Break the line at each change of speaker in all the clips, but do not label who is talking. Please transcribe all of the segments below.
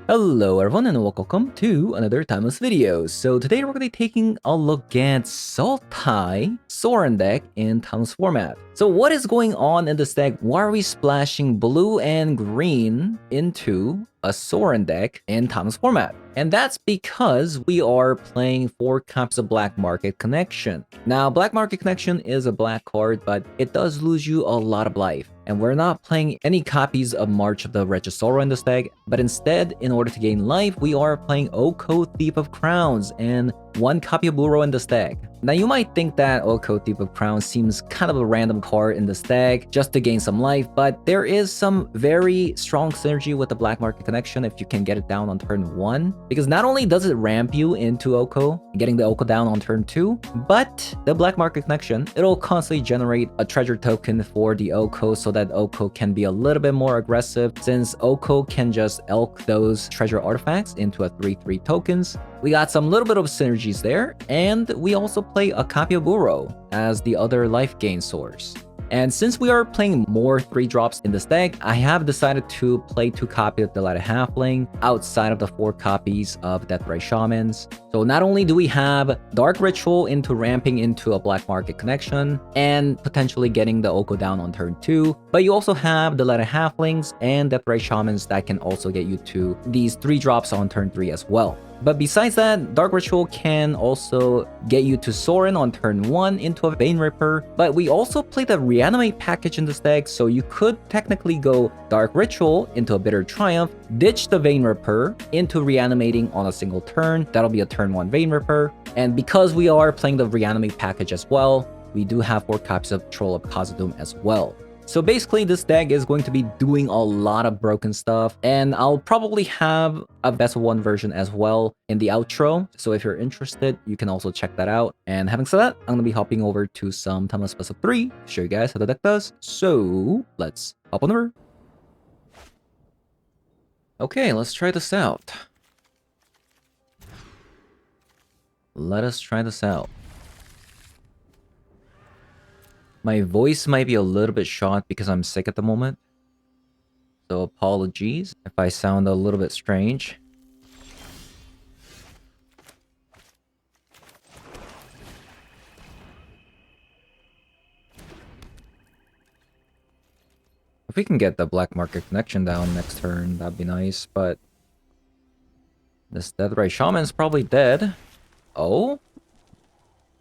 Hello everyone and welcome to another timeless video. So today we're going to be taking a look at Sultai Soren deck in timeless format. So what is going on in this deck? Why are we splashing blue and green into a Soren deck in timeless format? And that's because we are playing 4 copies of Black Market Connection. Now, Black Market Connection is a black card, but it does lose you a lot of life. And we're not playing any copies of March of the Regisaur in this deck, but instead, in order to gain life, we are playing Oko Thief of Crowns and 1 copy of Blue in this deck. Now, you might think that Oko Thief of Crowns seems kind of a random card in this deck just to gain some life, but there is some very strong synergy with the Black Market Connection if you can get it down on turn 1. Because not only does it ramp you into Oko, getting the Oko down on turn 2, but the Black Market Connection, it'll constantly generate a treasure token for the Oko so that Oko can be a little bit more aggressive, since Oko can just elk those treasure artifacts into a 3/3 tokens. We got some little bit of synergies there, and we also play a copy of Burrow as the other life gain source. And since we are playing more 3-drops in this deck, I have decided to play 2 copies of the Light Halfling outside of the 4 copies of Deathray Shamans. So not only do we have Dark Ritual into ramping into a Black Market Connection and potentially getting the Oko down on turn 2, but you also have the Light Halflings and Deathray Shamans that can also get you to these 3 drops on turn 3 as well. But besides that, Dark Ritual can also get you to Soren on turn 1 into a Vein Ripper, but we also play the Reanimate package in this deck, so you could technically go Dark Ritual into a Bitter Triumph, ditch the Vein Ripper into Reanimating on a single turn. That'll be a turn 1 Vein Ripper, and because we are playing the Reanimate package as well, we do have 4 copies of Troll of Khazad-dûm as well. So basically, this deck is going to be doing a lot of broken stuff, and I'll probably have a best of 1 version as well in the outro. So if you're interested, you can also check that out. And having said that, I'm going to be hopping over to some Timeless Best of 3 to show you guys how the deck does. So let's hop on over. Okay, let's try this out. Let us try this out. My voice might be a little bit shot because I'm sick at the moment. So apologies if I sound a little bit strange. If we can get the Black Market Connection down next turn, that'd be nice, but this Deathray Shaman's probably dead. Oh?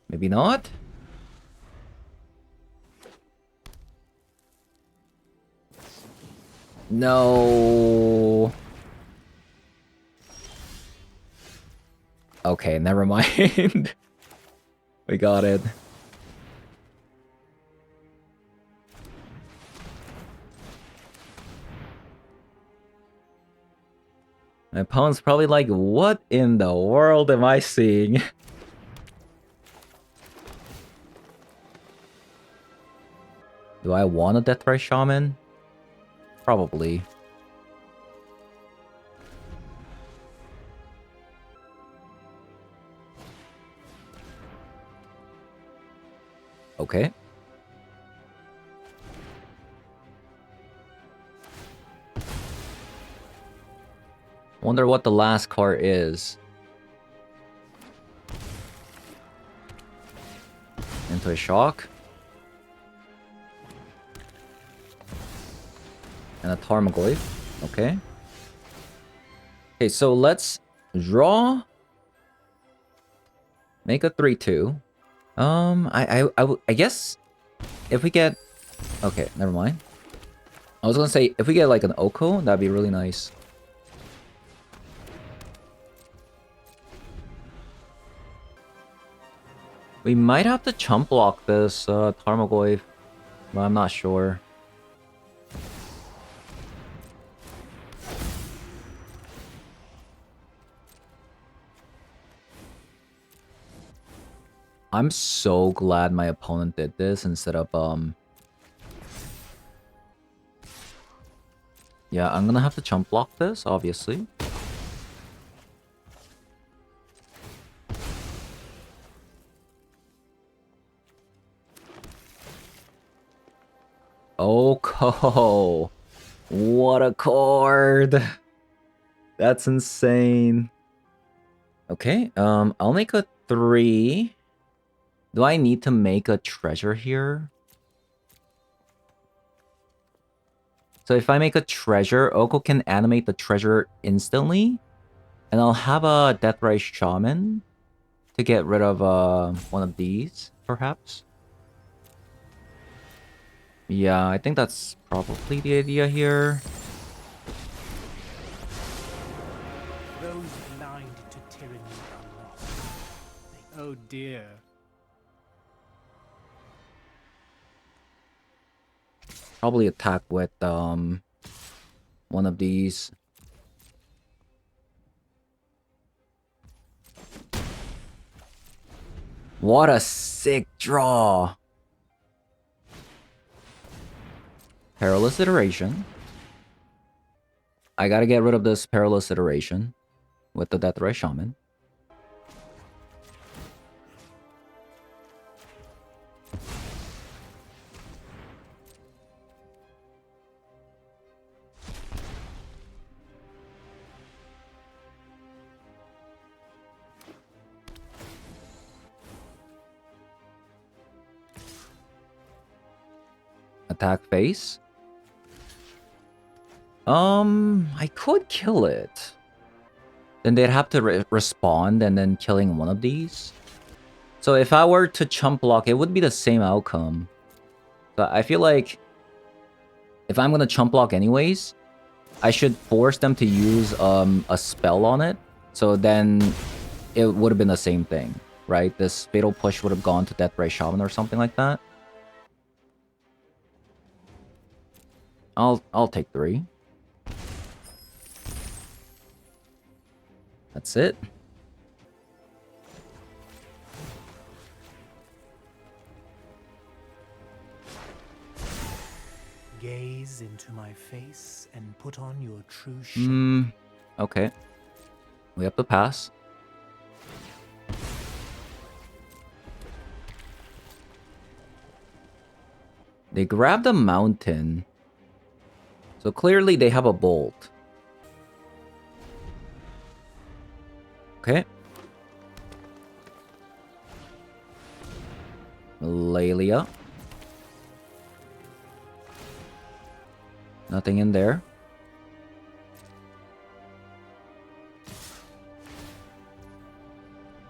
Maybe not? No. Okay, never mind. We got it. My opponent's probably like, what in the world am I seeing? Do I want a Deathray Shaman? Probably. Okay. Wonder what the last card is. Into a shock. And a Tarmogoyf. Okay. Okay, so let's draw. Make a 3/2. I guess if we get... Okay, never mind. I was gonna say, if we get like an Oko, that'd be really nice. We might have to chump block this Tarmogoyf, but I'm not sure. I'm so glad my opponent did this instead of yeah, I'm gonna have to chump block this, obviously. Oh, what a card! That's insane. Okay, I'll make a 3. Do I need to make a treasure here? So if I make a treasure, Oko can animate the treasure instantly. And I'll have a Deathrise Shaman to get rid of one of these, perhaps. Yeah, I think that's probably the idea here.
Those blind to tyranny are lost. Oh dear.
Probably attack with one of these. What a sick draw. Perilous Iteration. I gotta get rid of this Perilous Iteration with the Deathrise Shaman. Attack face. I could kill it. Then they'd have to respond and then killing one of these. So if I were to chump block, it would be the same outcome. But I feel like if I'm gonna chump block anyways, I should force them to use a spell on it. So then it would have been the same thing, right? This Fatal Push would have gone to Deathrise Shaman or something like that. I'll take 3. That's it.
Gaze into my face and put on your true shape.
Okay. We have to pass. They grabbed a mountain. So clearly they have a bolt. Okay. Lelia. Nothing in there.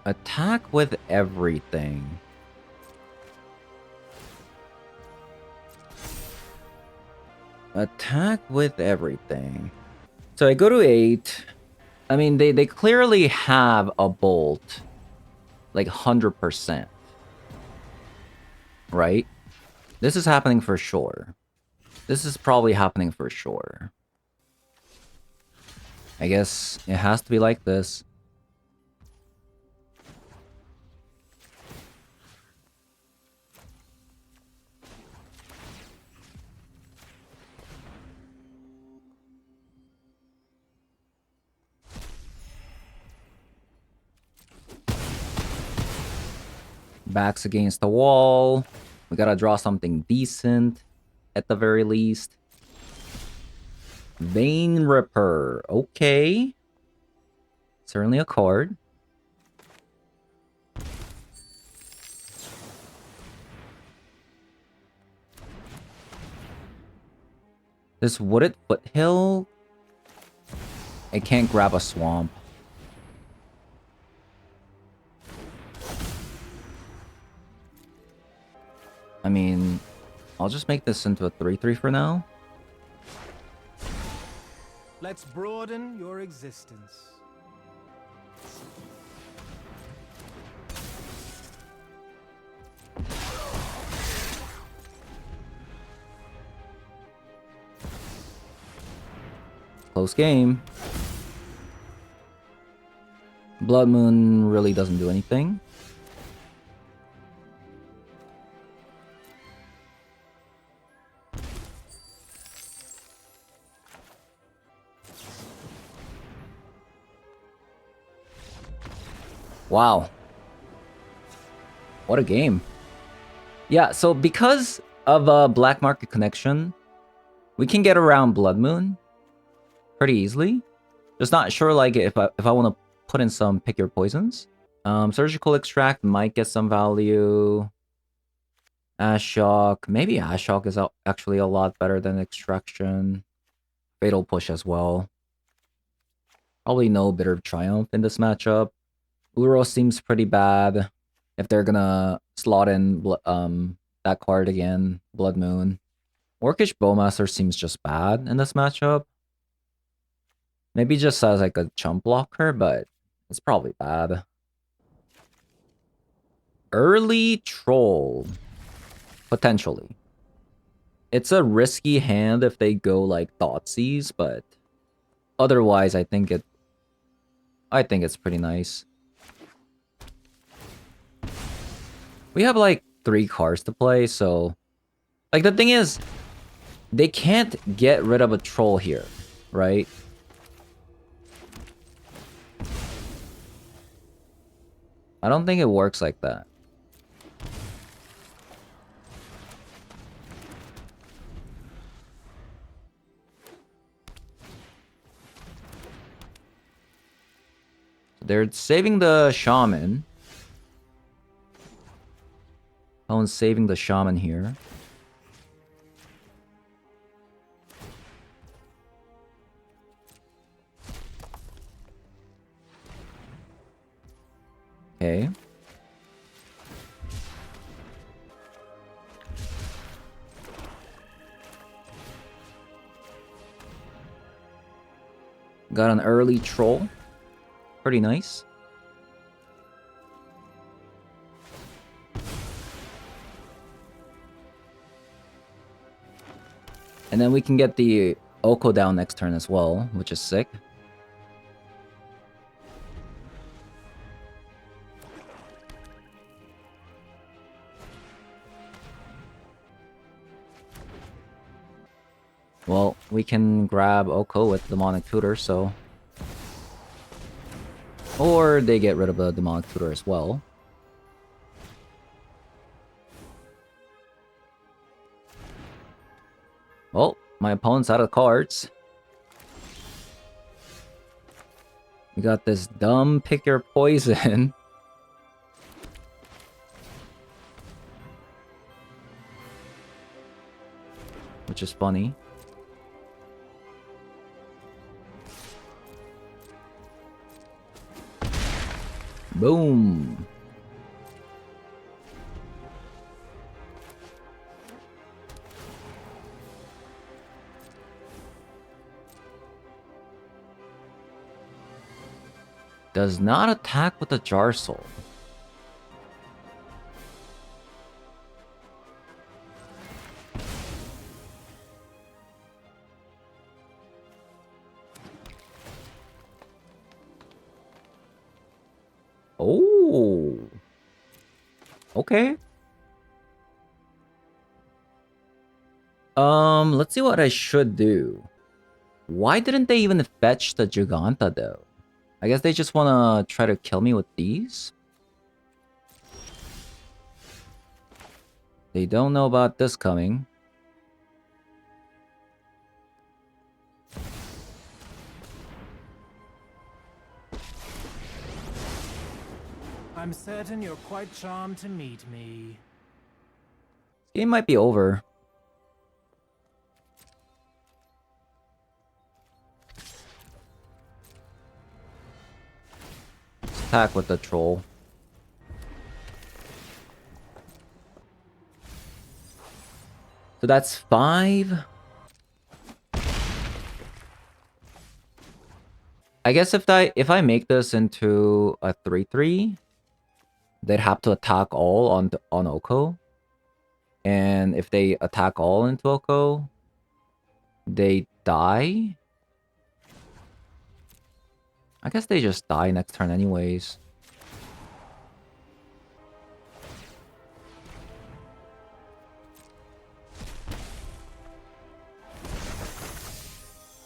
Attack with everything. Attack with everything. So I go to 8. I mean, they clearly have a bolt. Like 100%. Right? This is happening for sure. This is probably happening for sure. I guess it has to be like this. Backs against the wall. We gotta draw something decent at the very least. Vein Ripper. Okay. Certainly a card. This Wooded Foothill. I can't grab a swamp. I mean, I'll just make this into a 3/3 for now.
Let's broaden your existence.
Close game. Blood Moon really doesn't do anything. Wow. What a game. Yeah, so because of a black market connection, we can get around Blood Moon pretty easily. Just not sure like if I want to put in some pick your poisons. Surgical extract might get some value. Ash shock, maybe ash shock is actually a lot better than extraction. Fatal push as well. Probably no bitter triumph in this matchup. Uro seems pretty bad if they're gonna slot in that card again, Blood Moon. Orcish Bowmaster seems just bad in this matchup. Maybe just as like a chump blocker, but it's probably bad. Early Troll. Potentially. It's a risky hand if they go like Thoughtseize, but otherwise I think it's pretty nice. We have like 3 cards to play, so like the thing is they can't get rid of a troll here, right? I don't think it works like that. They're saving the shaman. Owen's saving the shaman here. Okay. Got an early troll. Pretty nice. And then we can get the Oko down next turn as well, which is sick. Well, we can grab Oko with Demonic Tutor, so... Or they get rid of the Demonic Tutor as well. Well, my opponent's out of cards. We got this dumb pick your poison. Which is funny. Boom. Does not attack with the Jar Soul. Oh. Okay. Let's see what I should do. Why didn't they even fetch the Giganta though? I guess they just wanna try to kill me with these? They don't know about this coming.
I'm certain you're quite charmed to meet me.
Game might be over. Let's attack with the troll. So that's 5. I guess if I make this into a 3/3, they'd have to attack all on Oko. And if they attack all into Oko, they die. I guess they just die next turn anyways.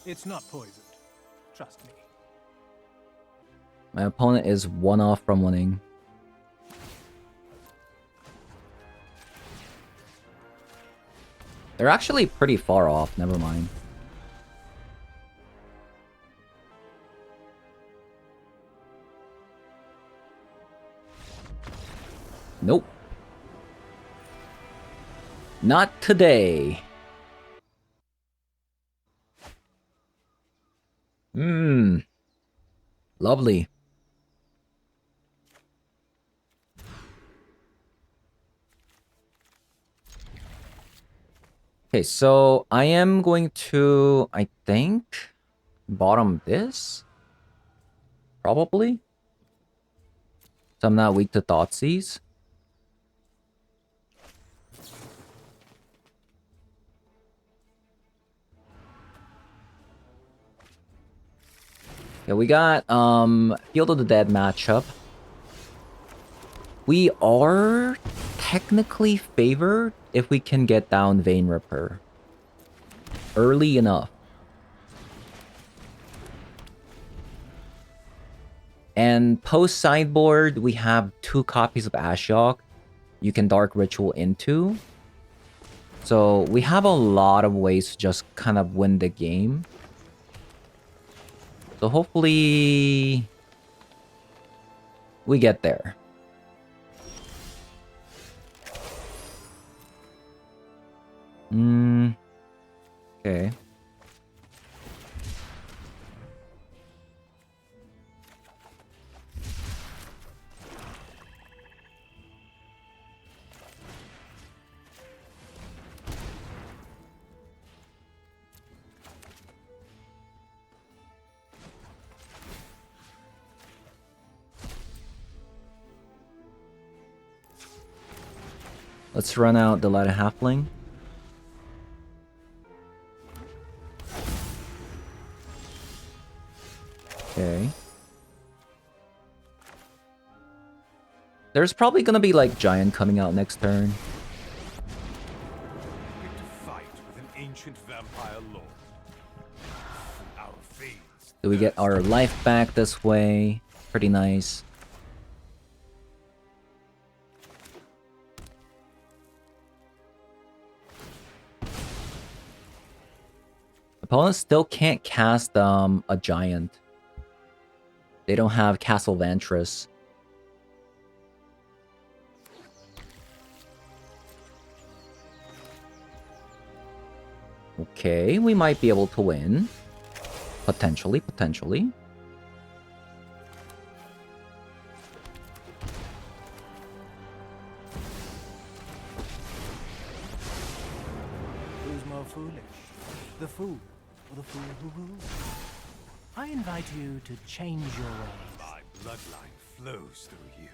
It's not poisoned. Trust me.
My opponent is 1 off from winning. They're actually pretty far off, never mind. Nope. Not today. Lovely. Okay, so I am going to, I think, bottom this? Probably? So I'm not weak to Thoughtseize. Yeah, we got Field of the Dead matchup. We are technically favored if we can get down Vein Ripper early enough. And post sideboard, we have 2 copies of Ashiok you can Dark Ritual into. So we have a lot of ways to just kind of win the game. So hopefully we get there. Okay. Let's run out the Lighted Halfling. Okay. There's probably gonna be like Giant coming out next turn.
Fight with an ancient vampire lord. Our fates.
Do we get our life back this way? Pretty nice. Opponents still can't cast a Giant. They don't have Castle Vantress. Okay, we might be able to win. Potentially, potentially.
Who's more foolish? The fool or the fool who rules? I invite you to change your ways.
My bloodline flows through you.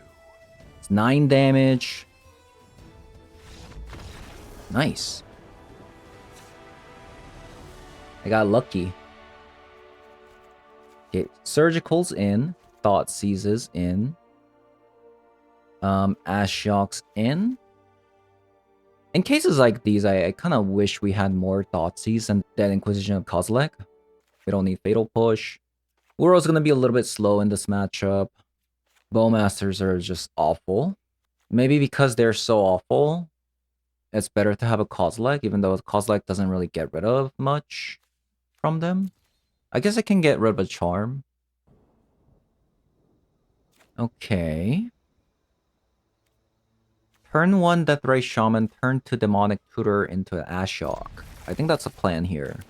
It's 9 damage. Nice. I got lucky. Okay, Surgical's in. Thoughtseizes in. Ashiok's in. In cases like these, I kind of wish we had more Thoughtseize and Dead Inquisition of Kozilek. We don't need Fatal Push. Uro's gonna be a little bit slow in this matchup. Bowmasters are just awful. Maybe because they're so awful, it's better to have a Kozilek, even though Kozilek doesn't really get rid of much from them. I guess I can get rid of a Charm. Okay. Turn 1 Deathray Shaman, turn 2 Demonic Tutor into an Ashiok. I think that's a plan here.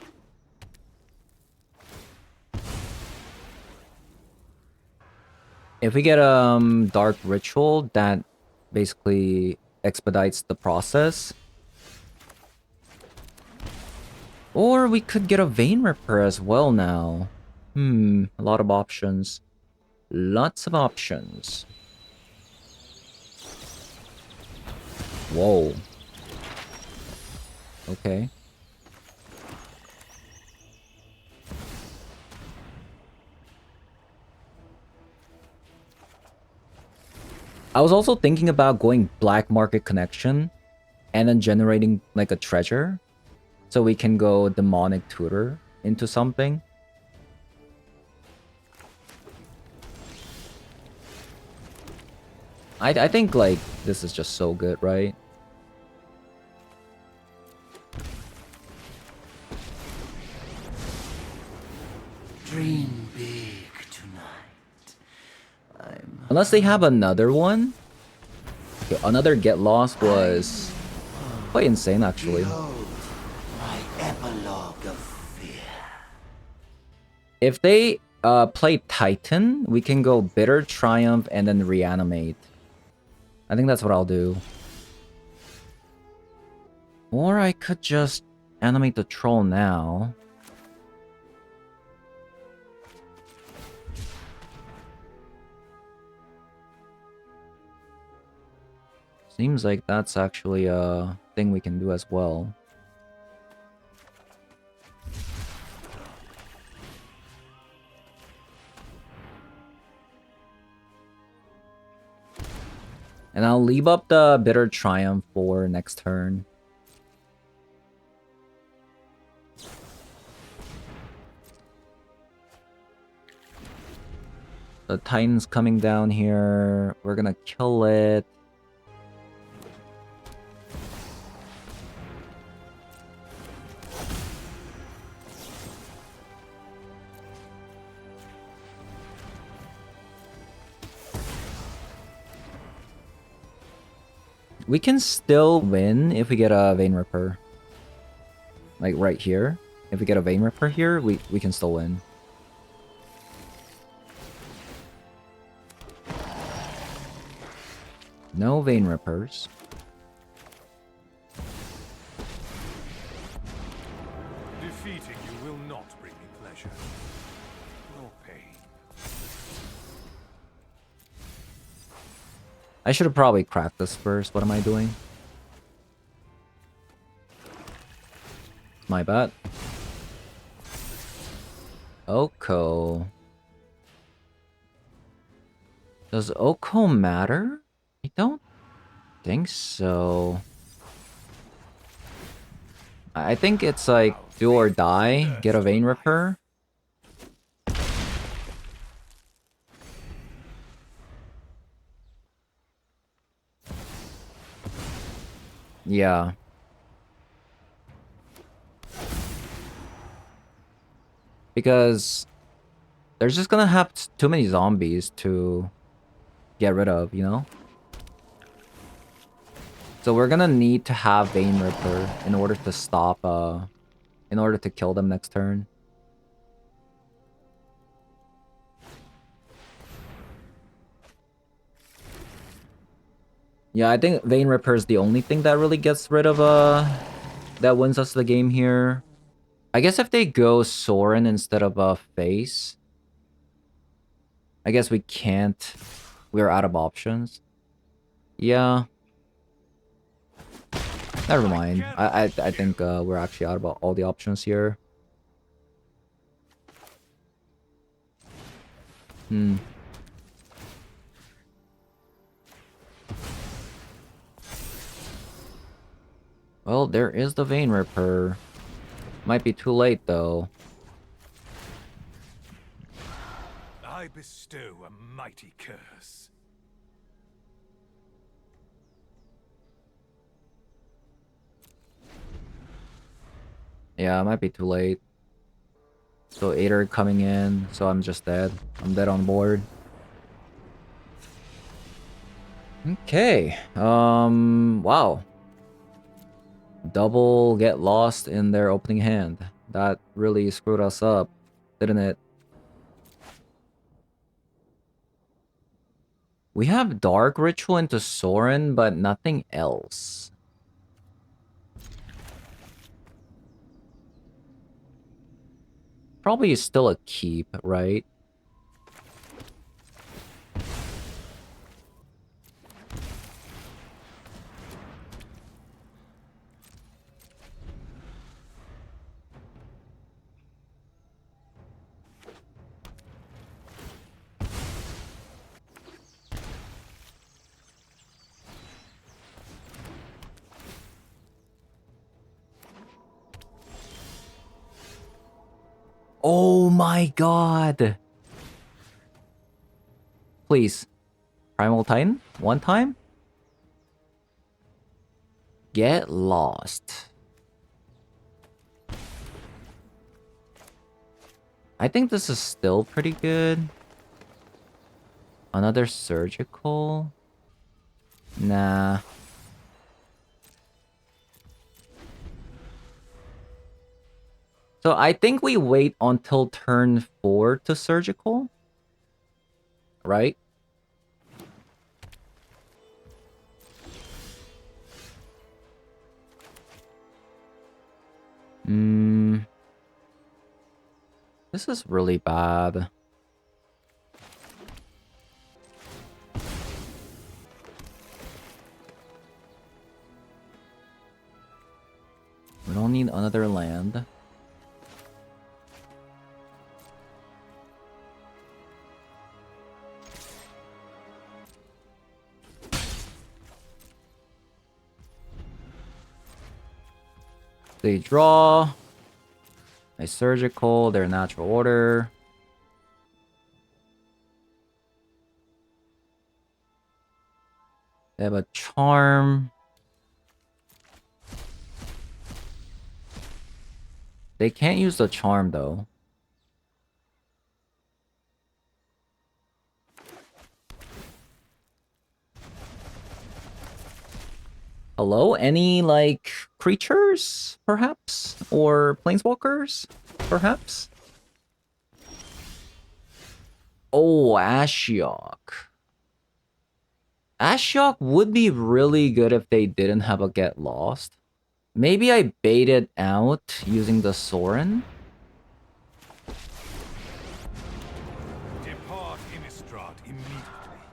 If we get Dark Ritual, that basically expedites the process. Or we could get a Vein Ripper as well now. A lot of options. Lots of options. Whoa. Okay. I was also thinking about going Black Market Connection and then generating like a treasure so we can go Demonic Tutor into something. I think like this is just so good, right?
Dream big tonight.
Unless they have another one. Okay, another get lost was quite insane, actually.
My epilogue of fear.
If they play Titan, we can go Bitter Triumph and then Reanimate. I think that's what I'll do. Or I could just animate the troll now. Seems like that's actually a thing we can do as well. And I'll leave up the Bitter Triumph for next turn. The Titan's coming down here. We're gonna kill it. We can still win if we get a Vein Ripper. Like right here. If we get a Vein Ripper here, we can still win. No Vein Rippers.
Defeating you will not bring me pleasure, nor pain.
I should have probably cracked this first. What am I doing? My bad. Oko. Does Oko matter? I don't think so. I think it's like do or die, get a Vein Ripper. Yeah. Because there's just gonna have too many zombies to get rid of, you know? So we're gonna need to have Vein Ripper in order to stop, in order to kill them next turn. Yeah, I think Vein Ripper is the only thing that really gets rid of, that wins us the game here. I guess if they go Sorin instead of, Face, I guess we can't. We're out of options. Yeah. Never mind. I think we're actually out of all the options here. Well, there is the Vein Ripper. Might be too late though.
I bestow a mighty curse.
Yeah, it might be too late. So Ader coming in, so I'm just dead. I'm dead on board. Okay. Wow. Double get lost in their opening hand. That really screwed us up, didn't it? We have Dark Ritual into Sorin, but nothing else. Probably still a keep, right? Oh my god! Please. Primal Titan? One time? Get lost. I think this is still pretty good. Another surgical. Nah. So I think we wait until turn 4 to surgical. Right? This is really bad. We don't need another land. They draw. A surgical, their natural order. They have a charm. They can't use the charm though. Hello? Any, like, creatures, perhaps? Or planeswalkers, perhaps? Oh, Ashiok. Ashiok would be really good if they didn't have a get lost. Maybe I baited out using the Sorin?
Depart Innistrad immediately.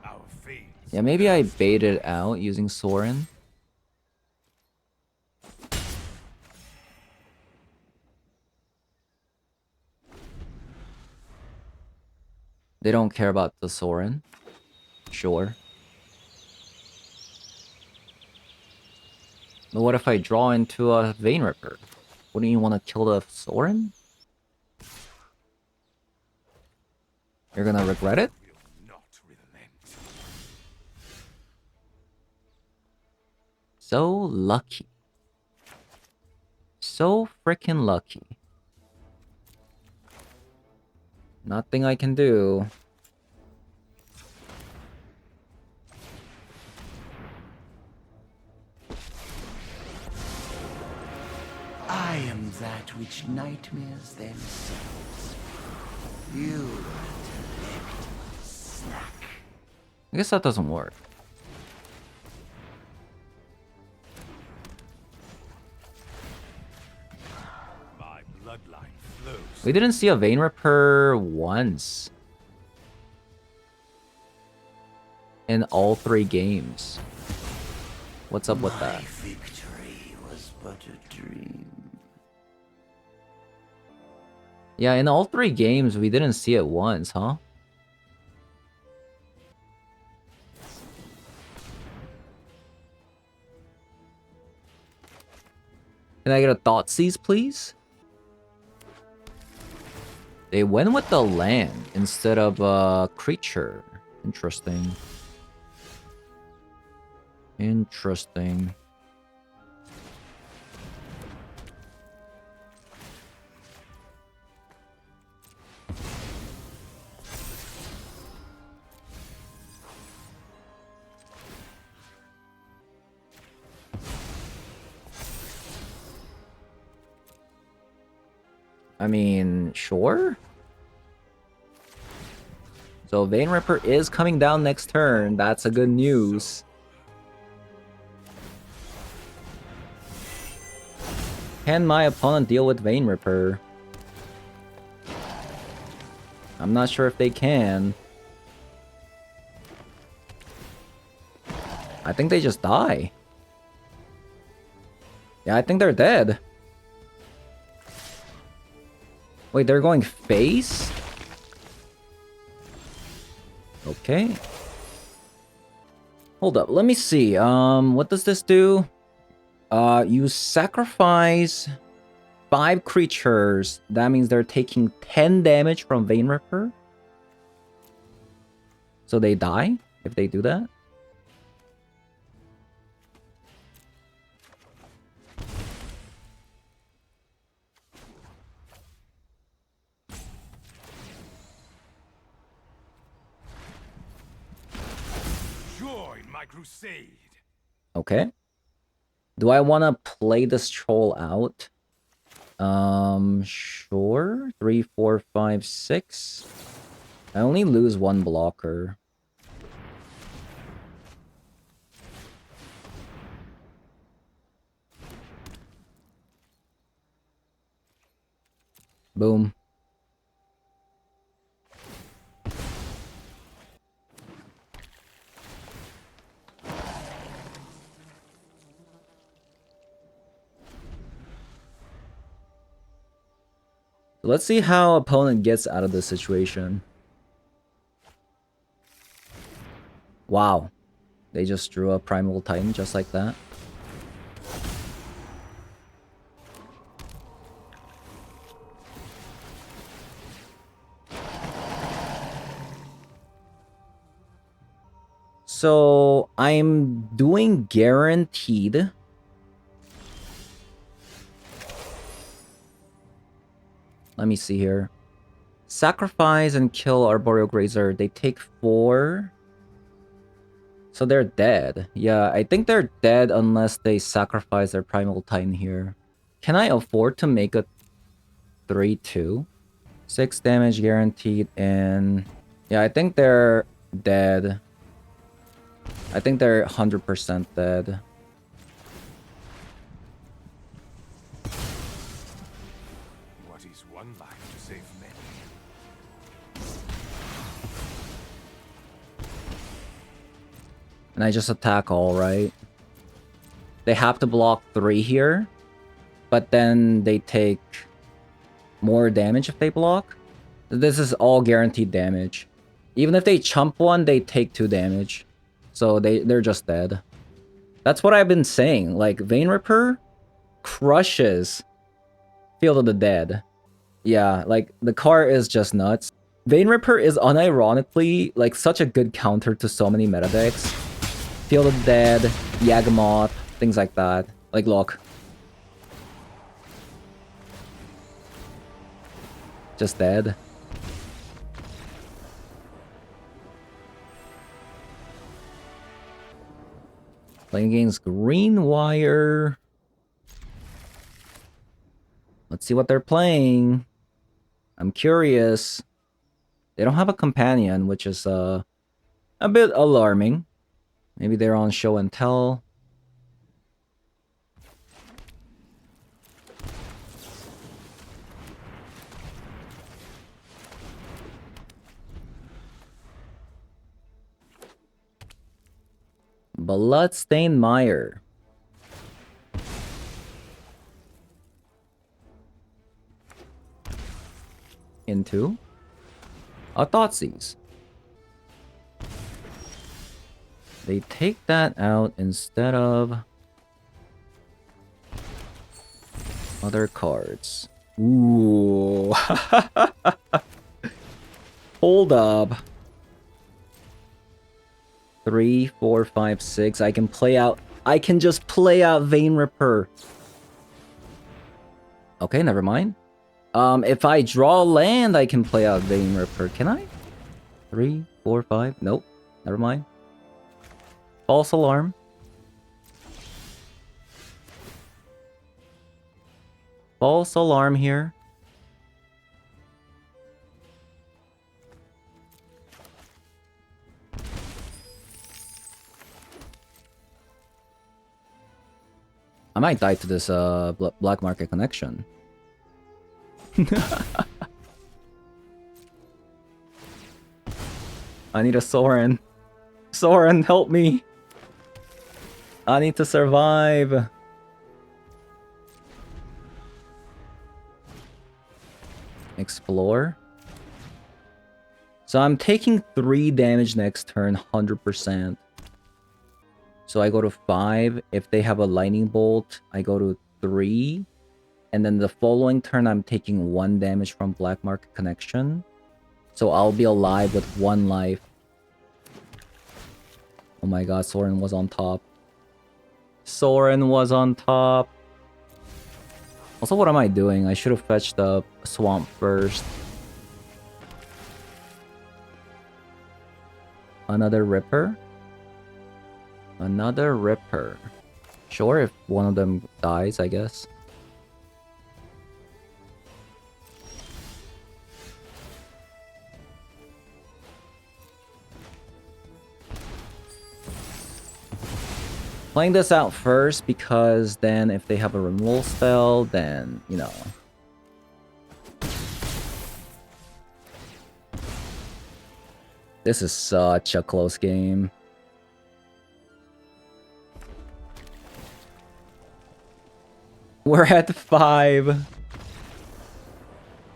Our fates.
Yeah, maybe I baited out using Sorin. They don't care about the Sorin. Sure. But what if I draw into a Vein Ripper? Wouldn't you want to kill the Sorin? You're gonna regret it?
Will not relent.
So lucky. So freaking lucky. Nothing I can do.
I am that which nightmares themselves. You are a delectable snack.
I guess that doesn't work.
My bloodline flows.
We didn't see a Vein Ripper once. In all 3 games. What's up with
My
that?
victory was but a dream.
Yeah, in all 3 games, we didn't see it once, huh? Can I get a Thoughtseize, please? They went with the land instead of a creature. Interesting. Interesting. I mean, sure. So Vein Ripper is coming down next turn. That's a good news. Can my opponent deal with Vein Ripper? I'm not sure if they can. I think they just die. Yeah, I think they're dead. Wait, they're going face? Okay. Hold up, let me see. What does this do? You sacrifice 5 creatures. That means they're taking 10 damage from Vein Ripper. So they die if they do that.
Join my crusade.
Okay. Do I want to play this troll out? Sure. 3, 4, 5, 6. I only lose one blocker. Boom. Let's see how opponent gets out of this situation. Wow. They just drew a Primal Titan just like that. So I'm doing guaranteed. Let me see here. Sacrifice and kill Arboreal Grazer. They take 4. So they're dead. Yeah, I think they're dead unless they sacrifice their Primal Titan here. Can I afford to make a 3-2? 6 damage guaranteed and... yeah, I think they're dead. I think they're 100% dead.
What is one life to save many?
And I just attack all, right? They have to block 3 here. But then they take more damage if they block. This is all guaranteed damage. Even if they chump one, they take 2 damage. So they're just dead. That's what I've been saying. Like, Vein Ripper crushes Field of the Dead. Yeah, like, the car is just nuts. Vein Ripper is unironically, like, such a good counter to so many meta decks. Field of the Dead, Yagamoth, things like that. Like, look. Just dead. Playing against Green Wire. Let's see what they're playing. I'm curious. They don't have a companion, which is a bit alarming. Maybe they're on show and tell. Bloodstained Mire. Into a Thoughtseize. They take that out instead of other cards. Ooh. Hold up. 3, 4, 5, 6. I can play out. I can just play out Vein Ripper. Okay, never mind. If I draw land, I can play out Vein Ripper. Can I? 3, 4, 5. Nope. Never mind. False alarm. False alarm here. I might die to this black market connection. I need a Soren. Soren, help me. I need to survive. Explore. So I'm taking 3 damage next turn, 100%. So I go to 5. If they have a lightning bolt, I go to 3. And then the following turn, I'm taking 1 damage from Black Market Connection. So I'll be alive with 1 life. Oh my god, Soren was on top. Soren was on top. Also, what am I doing? I should have fetched the swamp first. Another Ripper. Another Ripper. Sure, if one of them dies, I guess. Playing this out first because then if they have a removal spell, then, you know. This is such a close game. We're at 5.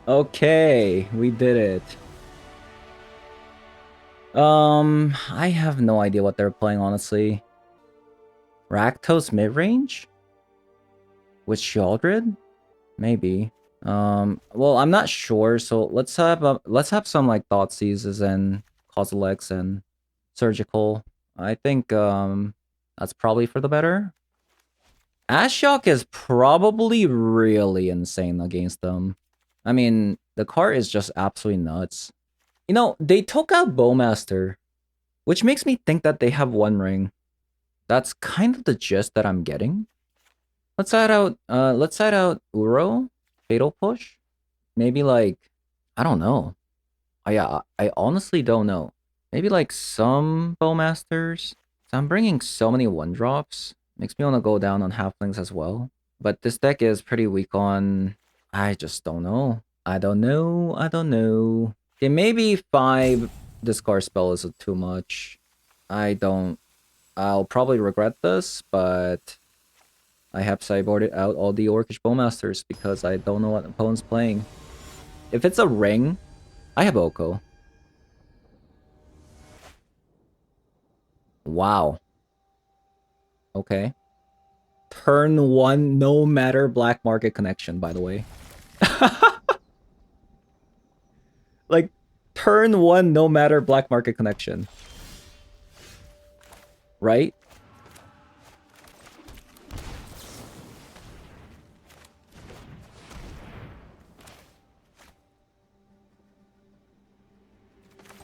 Okay, we did it. I have no idea what they're playing, honestly. Rakdos mid-range? With Shieldred? Maybe. Well, I'm not sure, so let's have some like Thoughtseizes and Kozileks and Surgical. I think that's probably for the better. Ashiok is probably really insane against them. I mean, the card is just absolutely nuts. You know, they took out Bowmaster, which makes me think that they have One Ring. That's kind of the gist that I'm getting. Let's add out Uro, Fatal Push. Maybe like, I don't know. Oh, yeah, I honestly don't know. Maybe like some Bowmasters. So I'm bringing so many 1-drops. Makes me want to go down on Halflings as well. But this deck is pretty weak on... I just don't know. I don't know. Okay, maybe 5 discard spell is too much. I'll probably regret this, but... I have sideboarded out all the Orcish Bowmasters because I don't know what opponent's playing. If it's a ring, I have Oko. Wow. Okay. Turn 1, no matter black market connection, by the way. Like, turn 1, no matter black market connection. Right?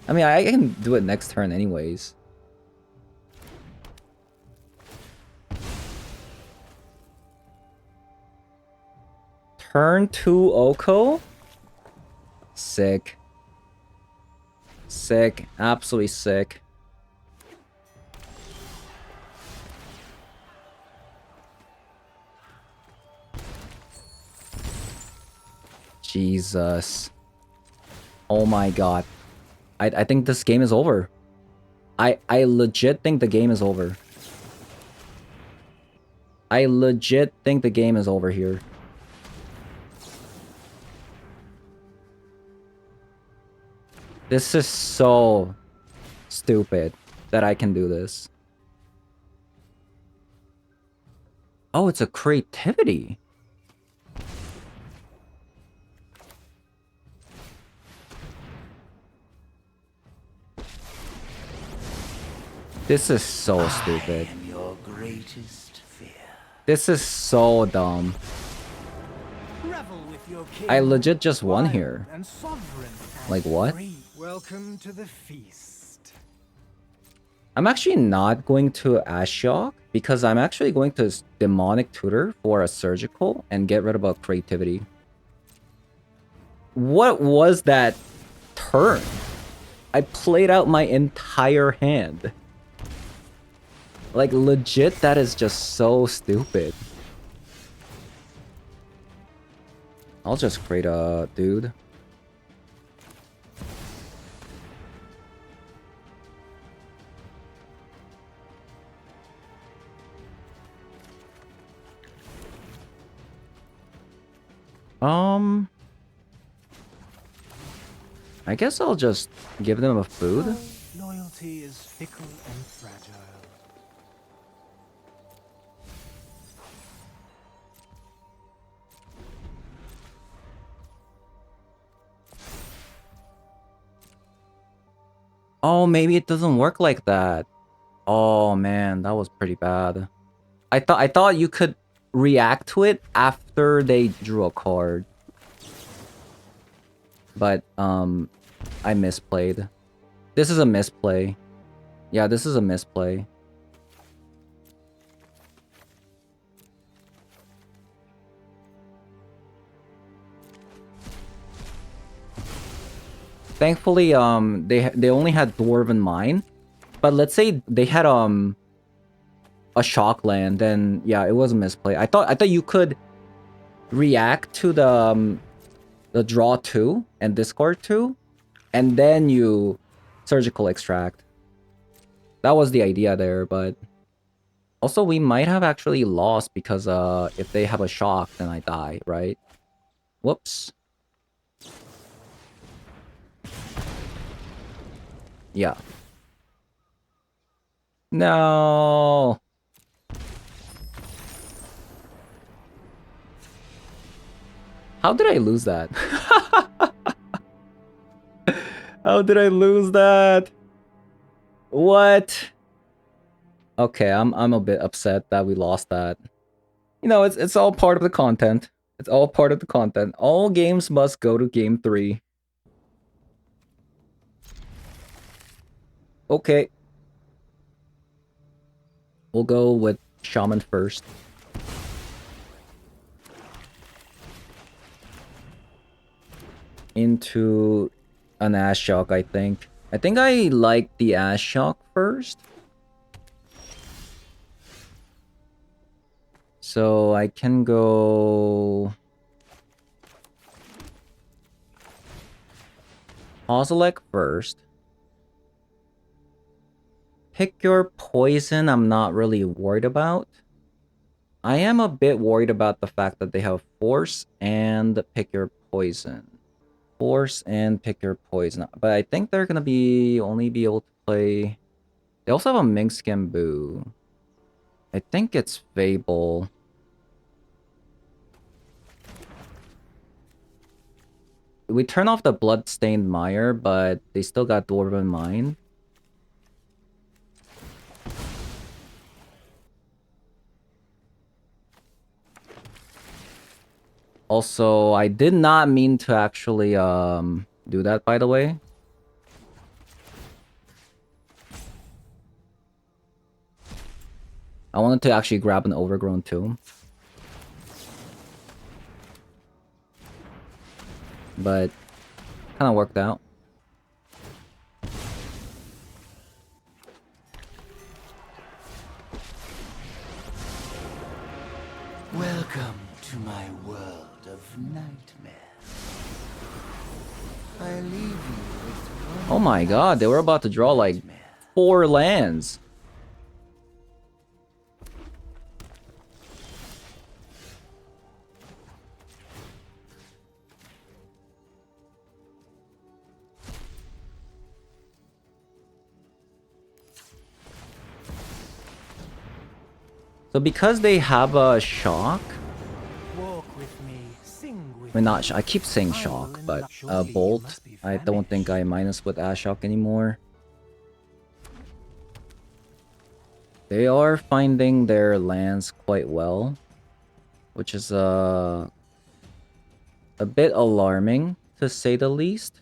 I mean, I can do it next turn anyways. Turn 2 Oko? Sick. Sick. Absolutely sick. Jesus. Oh my god. I think this game is over. I legit think the game is over. I legit think the game is over here. This is so stupid that I can do this. Oh, it's a creativity. This is so stupid.
I am your greatest fear.
This is so dumb.
Revel with your king,
I legit just won
wild
here.
and sovereign and
Like what?
free. Welcome to the feast.
I'm actually not going to Ashiok because I'm actually going to Demonic Tutor for a Surgical and get rid of a creativity. What was that turn? I played out my entire hand. Like, legit, that is just so stupid. I'll just create a dude. I guess I'll just give them a food.
Loyalty is fickle and fragile.
Oh, maybe it doesn't work like that. Oh man, that was pretty bad. I thought you could react to it after they drew a card. But I misplayed. This is a misplay. Yeah, this is a misplay. Thankfully, they only had Dwarven Mine. But let's say they had a shock land, then yeah, it was a misplay. I thought you could react to the draw 2 and discard 2, and then you surgical extract. That was the idea there, but also we might have actually lost because if they have a shock, then I die, right? Whoops. Yeah. No. How did I lose that? How did I lose that? What? Okay, I'm a bit upset that we lost that. You know, it's all part of the content. It's all part of the content. All games must go to game 3. Okay. We'll go with Shaman first. Into an Ashiok, I think. I think I like the Ashiok first. So I can go Kozilek first. Pick your poison, I'm not really worried about. I am a bit worried about the fact that they have Force and Pick Your Poison. Force and Pick Your Poison. But I think they're gonna only be able to play... They also have a Minx Gamboo. I think it's Fable. We turn off the Bloodstained Mire, but they still got Dwarven Mine. Also, I did not mean to actually do that, by the way. I wanted to actually grab an Overgrown Tomb. But kind of worked out.
Welcome to my world of nightmares. I leave you with
Oh my god, they were about to draw like 4 lands. So because they have a shock,
Walk with me, sing with
I mean not I keep saying shock, but bolt. I don't think I minus with Ashiok anymore. They are finding their lands quite well, which is a bit alarming to say the least.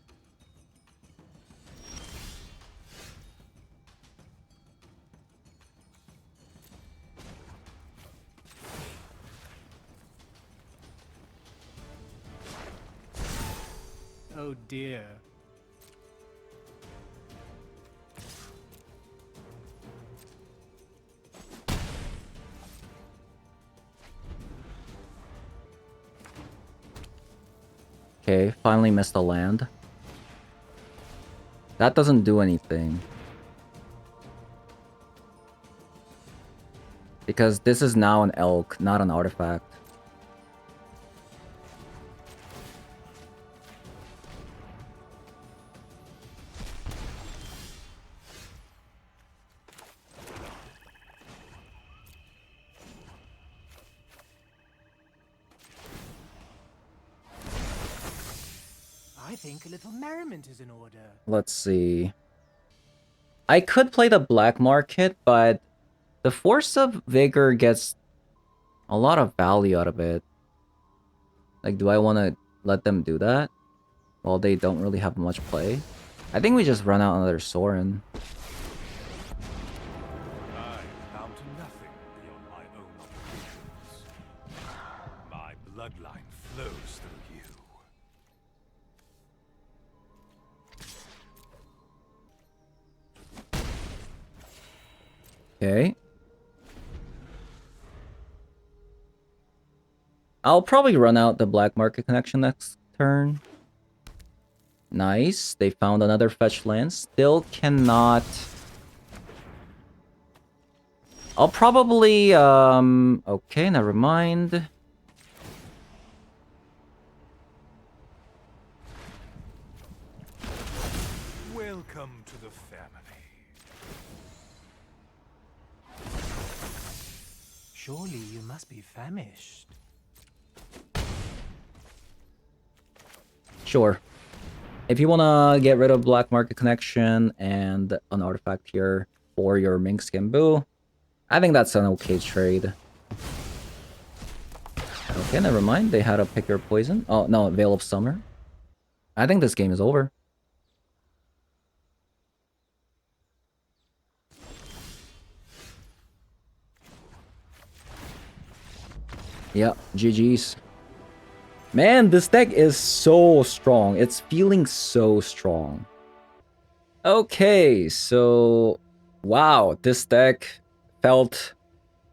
Oh dear.
Okay, finally missed a land. That doesn't do anything. Because this is now an elk, not an artifact.
I think a little merriment is in order.
Let's see. I could play the black market, but the Force of Vigor gets a lot of value out of it. Like, do I want to let them do that? Well, they don't really have much play. I think we just run out another Sorin.
I am bound to nothing beyond my own obligations. My bloodline flows through you.
Okay. I'll probably run out the black market connection next turn. Nice. They found another fetch land. Still cannot... I'll probably, okay, never mind.
Welcome to the family.
Surely you must be famished.
Sure. If you want to get rid of black market connection and an artifact here for your mink skin boo, I think that's an okay trade. Okay, never mind. They had to pick your poison. Oh, no, Veil of Summer. I think this game is over. Yeah, GG's. Man, this deck is so strong. It's feeling so strong. Okay, so... Wow, this deck felt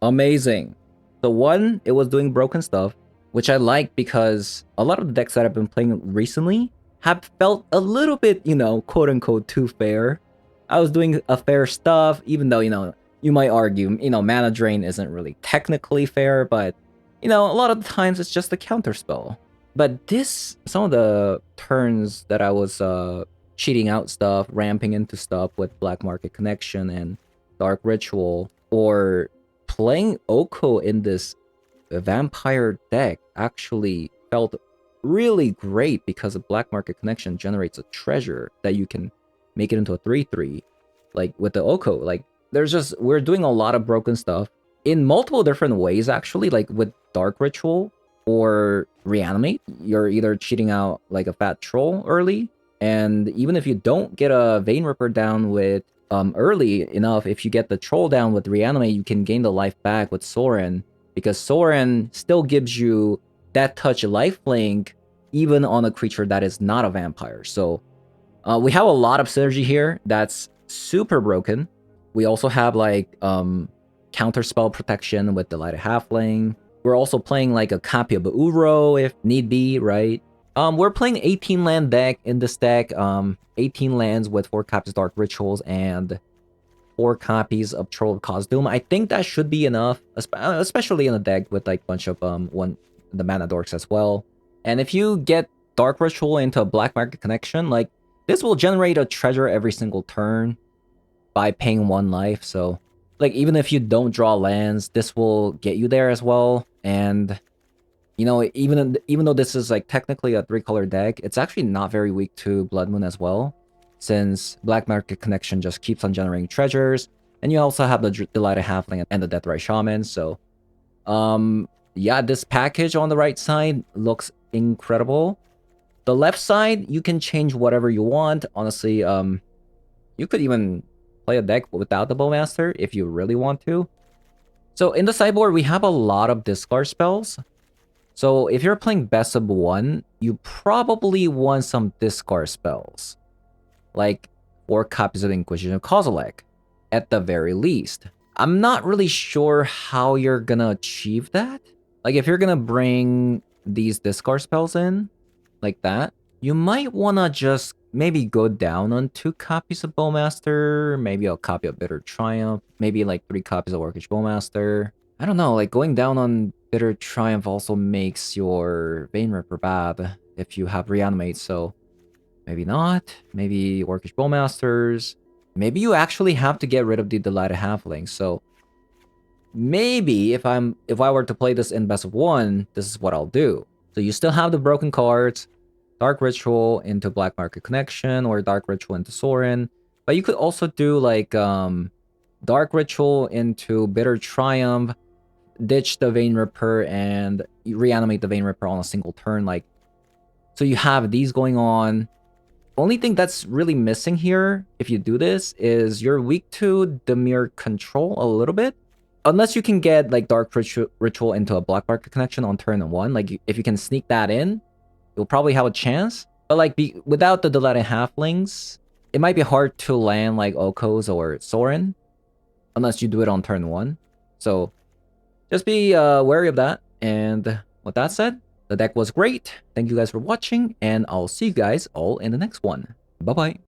amazing. So one, it was doing broken stuff, which I like because a lot of the decks that I've been playing recently have felt a little bit, you know, quote-unquote too fair. I was doing a fair stuff, even though, you know, you might argue, you know, mana drain isn't really technically fair, but, you know, a lot of the times it's just a counter spell. But this, some of the turns that I was cheating out stuff, ramping into stuff with Black Market Connection and Dark Ritual, or playing Oko in this vampire deck actually felt really great because the Black Market Connection generates a treasure that you can make it into a 3/3. Like with the Oko, like there's just, we're doing a lot of broken stuff in multiple different ways actually, like with Dark Ritual or Reanimate, you're either cheating out like a fat troll early, and even if you don't get a Vein Ripper down with early enough, if you get the troll down with Reanimate, you can gain the life back with Sorin, because Sorin still gives you that touch lifelink even on a creature that is not a vampire. So we have a lot of synergy here that's super broken. We also have like counter spell protection with Delighted Halfling. We're also playing like a copy of Uro if need be, right? We're playing 18 land deck in this deck. 18 lands with 4 copies of Dark Rituals and 4 copies of Troll of Khazad-dûm. I think that should be enough, especially in a deck with like a bunch of the mana dorks as well. And if you get Dark Ritual into a Black Market Connection, like this will generate a treasure every single turn by paying 1 life. So like even if you don't draw lands, this will get you there as well. And you know, even though this is like technically a 3-color deck, it's actually not very weak to Blood Moon as well, since Black Market Connection just keeps on generating treasures, and you also have the Delighted Halfling and the Deathrite Shaman. So yeah, this package on the right side looks incredible. The left side, you can change whatever you want. Honestly, you could even play a deck without the Bowmaster if you really want to. So in the sideboard, we have a lot of discard spells. So if you're playing best of 1, you probably want some discard spells, like 4 copies of the Inquisition of Kozilek, at the very least. I'm not really sure how you're gonna achieve that. Like if you're gonna bring these discard spells in, like that, you might wanna just maybe go down on 2 copies of Bowmaster, maybe a copy of Bitter Triumph, maybe like 3 copies of Orcish Bowmaster. I don't know, like going down on Bitter Triumph also makes your Vein Ripper bad if you have Reanimate, so maybe not. Maybe Orcish Bowmasters. Maybe you actually have to get rid of the Delighted Halfling. So maybe if I were to play this in best of 1, this is what I'll do. So you still have the broken cards, Dark Ritual into Black Market Connection, or Dark Ritual into Sorin. But you could also do like Dark Ritual into Bitter Triumph, ditch the Vein Ripper, and reanimate the Vein Ripper on a single turn. Like, so you have these going on. Only thing that's really missing here, if you do this, is you're weak to Dimir control a little bit. Unless you can get like Dark Ritual into a Black Market Connection on turn 1. Like if you can sneak that in, you'll probably have a chance. But like without the Delighted Halflings, it might be hard to land like Okos or Sorin. unless you do it on turn 1. So just be wary of that. And with that said, the deck was great. Thank you guys for watching, and I'll see you guys all in the next one. Bye-bye.